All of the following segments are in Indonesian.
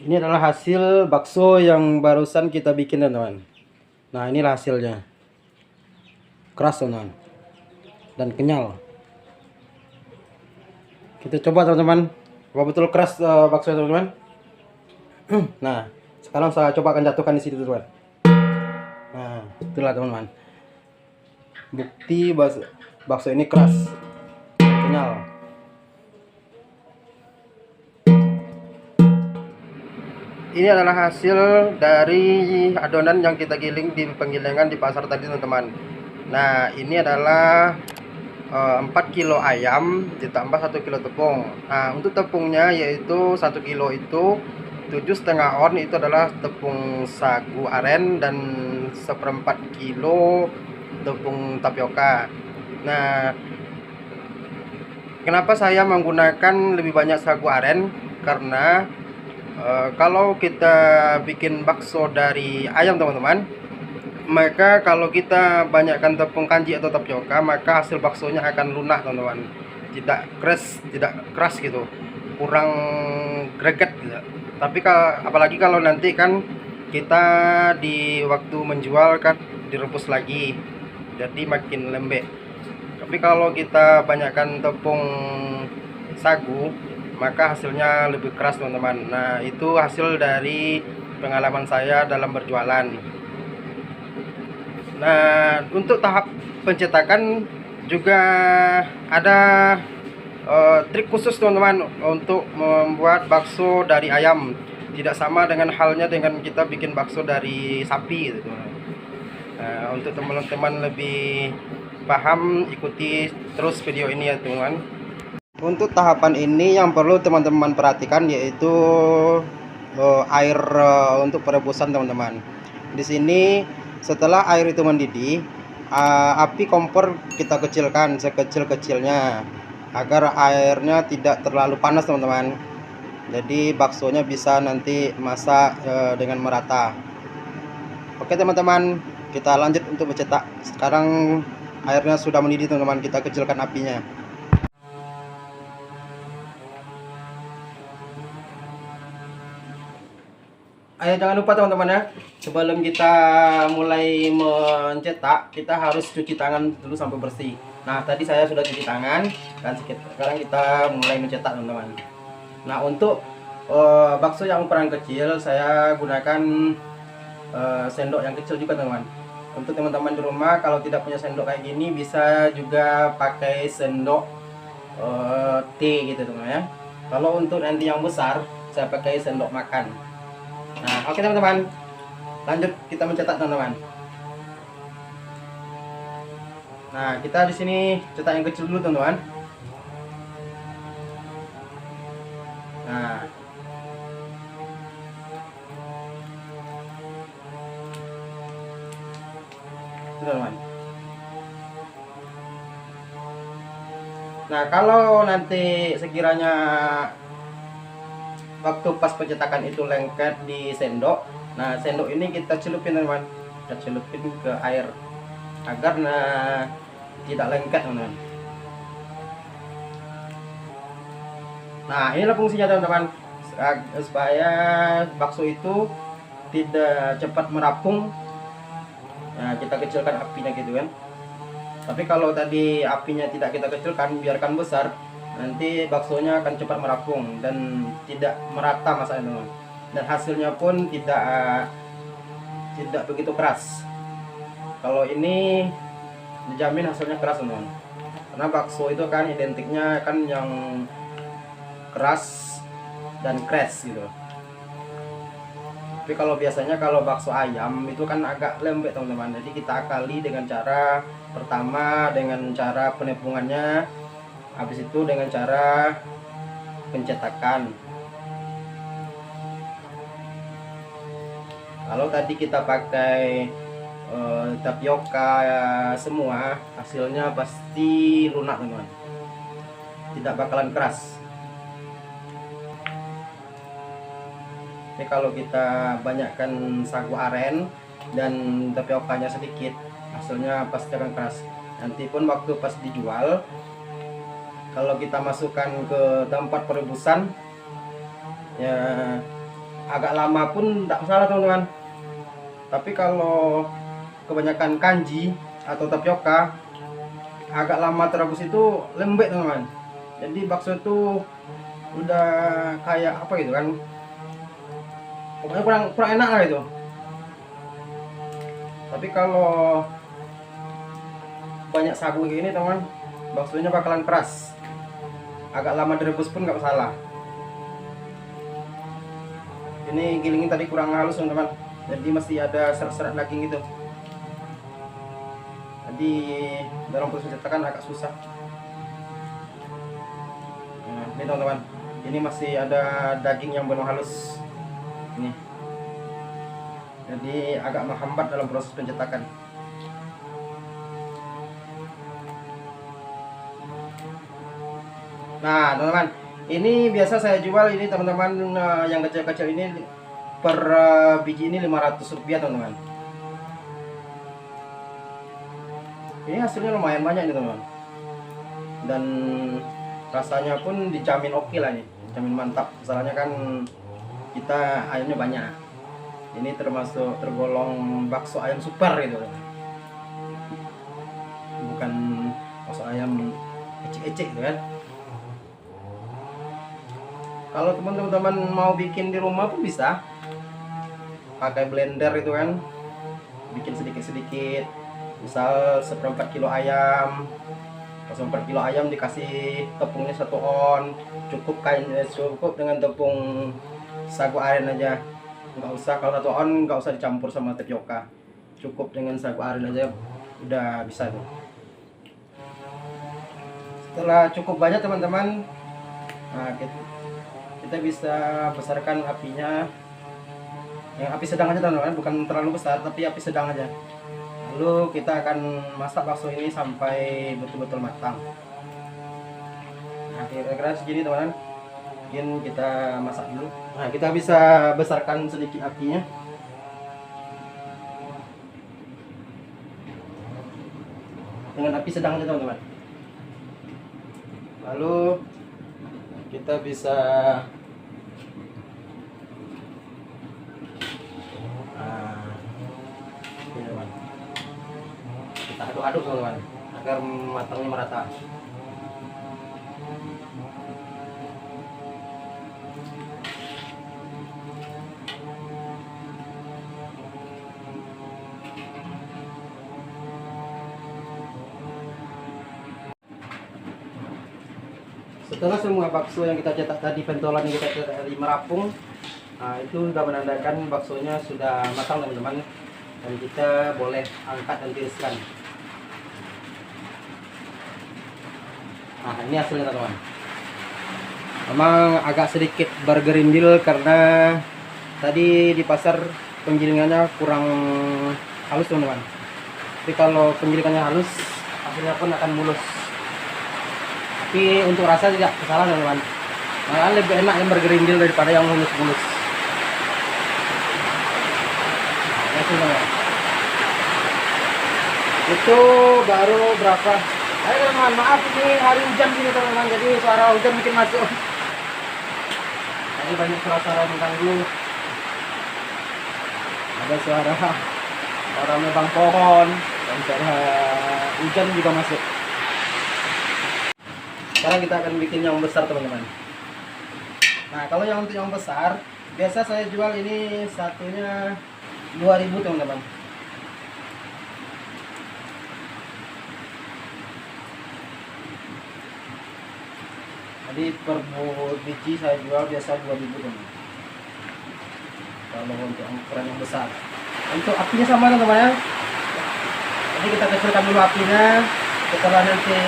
Ini adalah hasil bakso yang barusan kita bikin teman-teman. Nah, inilah hasilnya. Keras teman-teman. Dan kenyal. Kita coba teman-teman. Apa betul keras bakso teman-teman? Nah, sekarang saya coba akan jatuhkan di situ teman-teman. Nah, itulah teman-teman. Bukti bakso ini keras. Kenyal. Ini adalah hasil dari adonan yang kita giling di penggilingan di pasar tadi teman-teman. Nah, ini adalah 4 kilo ayam ditambah 1 kilo tepung. Nah, untuk tepungnya yaitu 1 kilo itu 7,5 on itu adalah tepung sagu aren dan 1/4 kilo tepung tapioka. Nah, kenapa saya menggunakan lebih banyak sagu aren? Karena kalau kita bikin bakso dari ayam teman-teman, maka kalau kita banyakkan tepung kanji atau tapioka, maka hasil baksonya akan lunak teman-teman, tidak keras gitu, kurang greget gitu. Tapi apalagi kalau nanti kan kita di waktu menjual kan direbus lagi, jadi makin lembek. Tapi kalau kita banyakkan tepung sagu, maka hasilnya lebih keras teman-teman. Nah, itu hasil dari pengalaman saya dalam berjualan. Nah, untuk tahap pencetakan juga ada trik khusus teman-teman untuk membuat bakso dari ayam. Tidak sama dengan halnya dengan kita bikin bakso dari sapi gitu. Nah, untuk teman-teman lebih paham, ikuti terus video ini ya teman-teman. Untuk tahapan ini yang perlu teman-teman perhatikan yaitu air untuk perebusan teman-teman. Di sini setelah air itu mendidih, api kompor kita kecilkan sekecil-kecilnya agar airnya tidak terlalu panas teman-teman. Jadi baksonya bisa nanti masak dengan merata. Oke teman-teman, kita lanjut untuk mencetak. Sekarang airnya sudah mendidih teman-teman, kita kecilkan apinya. Ayo jangan lupa teman-teman ya, sebelum kita mulai mencetak, kita harus cuci tangan dulu sampai bersih. Nah, tadi saya sudah cuci tangan dan sekarang kita mulai mencetak teman-teman. Nah, untuk bakso yang ukuran kecil, saya gunakan sendok yang kecil juga teman-teman. Untuk teman-teman di rumah, kalau tidak punya sendok kayak gini, bisa juga pakai sendok T gitu teman-teman ya. Kalau untuk nanti yang besar, saya pakai sendok makan. Nah, oke teman-teman, lanjut kita mencetak teman-teman. Nah, kita di sini cetak yang kecil dulu teman-teman. Nah, teman-teman. Nah, kalau nanti sekiranya waktu pas pencetakan itu lengket di sendok, nah sendok ini kita celupin teman-teman, kita celupin ke air agar tidak lengket teman-teman. Nah, inilah fungsinya teman-teman, supaya bakso itu tidak cepat merapung. Nah, kita kecilkan apinya gitu kan. Tapi kalau tadi apinya tidak kita kecilkan, biarkan besar, nanti baksonya akan cepat merapung dan tidak merata masaknya teman. Dan hasilnya pun tidak begitu keras. Kalau ini dijamin hasilnya keras teman. Karena bakso itu kan identiknya kan yang keras dan crash gitu. Tapi kalau biasanya kalau bakso ayam itu kan agak lembek teman-teman. Jadi kita akali dengan cara pertama dengan cara penepungannya, habis itu dengan cara pencetakan. Kalau tadi kita pakai tapioka semua, hasilnya pasti lunak teman-teman, tidak bakalan keras. Tapi kalau kita banyakkan sagu aren dan tapiokanya sedikit, hasilnya pasti akan keras. Nanti pun waktu pas dijual, kalau kita masukkan ke tempat perebusan, ya agak lama pun tidak masalah teman-teman. Tapi kalau kebanyakan kanji atau tapioka agak lama terebus itu lembek teman-teman. Jadi bakso itu udah kayak apa gitu kan, pokoknya kurang enak lah itu. Tapi kalau banyak sagu kayak gini teman, baksonya bakalan keras. Agak lama direbus pun nggak masalah. Ini gilingnya tadi kurang halus teman-teman, jadi masih ada serat-serat daging gitu. Jadi dalam proses cetakan agak susah. Nah, ini teman-teman, ini masih ada daging yang belum halus ini, jadi agak menghambat dalam proses pencetakan. Nah teman-teman, ini biasa saya jual ini teman-teman, yang kecil-kecil ini per biji ini 500 rupiah teman-teman. Ini hasilnya lumayan banyak nih teman-teman, dan rasanya pun dijamin oke lah nih, dijamin mantap. Masalahnya kan kita ayamnya banyak. Ini termasuk tergolong bakso ayam super gitu, bukan bakso ayam ecek-ecek gitu kan. Kalau teman-teman mau bikin di rumah pun bisa pakai blender itu kan, bikin sedikit-sedikit. Misal 1/4 kilo ayam, 1/4 kilo ayam dikasih tepungnya 1 on, cukup dengan tepung sagu aren aja. Nggak usah, kalau 1 on nggak usah dicampur sama tapioka, cukup dengan sagu aren aja udah bisa tuh. Setelah cukup banyak teman-teman, nah kita bisa besarkan apinya, yang api sedang aja teman-teman, bukan terlalu besar tapi api sedang aja. Lalu kita akan masak bakso ini sampai betul-betul matang. Nah kira-kira segini teman-teman, mungkin kita masak dulu. Nah kita bisa besarkan sedikit apinya, dengan api sedang aja teman-teman. Lalu kita bisa kita aduk-aduk teman-teman agar matangnya merata. Setelah semua bakso yang kita cetak tadi, pentolan yang kita cetak tadi merapung, nah itu sudah menandakan baksonya sudah matang teman-teman, dan kita boleh angkat dan tiriskan. Nah ini hasilnya teman-teman. Memang agak sedikit bergerindil karena tadi di pasar penggilingannya kurang halus teman-teman. Tapi kalau penggilingannya halus, hasilnya pun akan mulus. Tapi untuk rasa tidak salah teman-teman, malah lebih enak yang bergerindil daripada yang mulus-mulus. Nah, teman-teman, itu baru berapa? Ayo teman-teman, maaf ini hari hujan sini teman-teman, jadi suara hujan bikin masuk. Jadi banyak suara-suara mengganggu. Ada suara nebang pohon, dan suara hujan juga masuk. Sekarang kita akan bikin yang besar teman-teman. Nah kalau yang untuk yang besar, biasa saya jual ini satunya 2.000 teman-teman. Jadi per biji saya jual biasa 2.000 teman-teman. Kalau untuk ukuran yang besar, untuk apinya sama teman-teman ya. Jadi kita kecilkan dulu apinya. Setelah nanti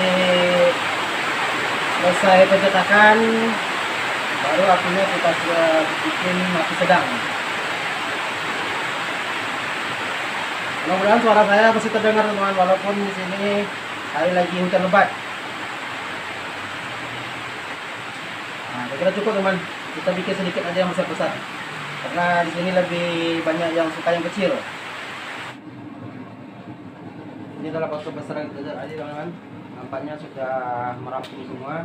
selesai pencetakan, baru apinya kita sudah bikin api sedang. Mudah-mudahan suara saya masih terdengar teman-teman, walaupun di sini hari lagi hujan lebat. Nah, kira cukup teman. Kita bikin sedikit aja yang besar-besar, karena di sini lebih banyak yang suka yang kecil. Ini adalah bakso besar yang kita tadi teman-teman. Nampaknya sudah merampung semua.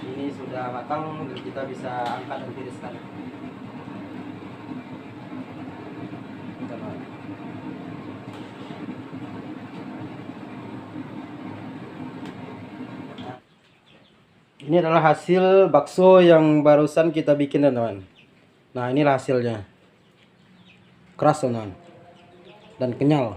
Ini sudah matang, dan kita bisa angkat dan tiriskan. Ini adalah hasil bakso yang barusan kita bikin, teman-teman. Nah, inilah hasilnya. Keras, teman-teman. Dan kenyal.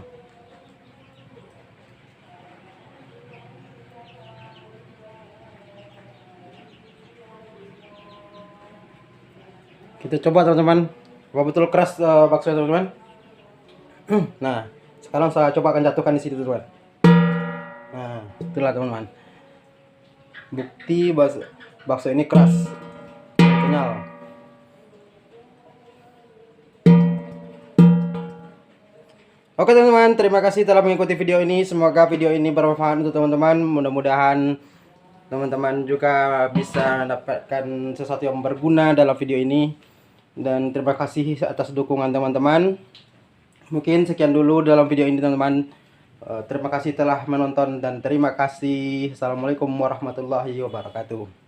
Kita coba, teman-teman. Apa betul keras bakso, teman-teman? Nah, sekarang saya coba akan jatuhkan di situ, teman-teman. Nah, itulah, teman-teman. Bukti bakso ini keras, kenyal. Oke, teman-teman, terima kasih telah mengikuti video ini. Semoga video ini bermanfaat untuk teman-teman. Mudah-mudahan teman-teman juga bisa mendapatkan sesuatu yang berguna dalam video ini. Dan terima kasih atas dukungan teman-teman. Mungkin sekian dulu dalam video ini, teman-teman. Terima kasih telah menonton dan terima kasih. Assalamualaikum warahmatullahi wabarakatuh.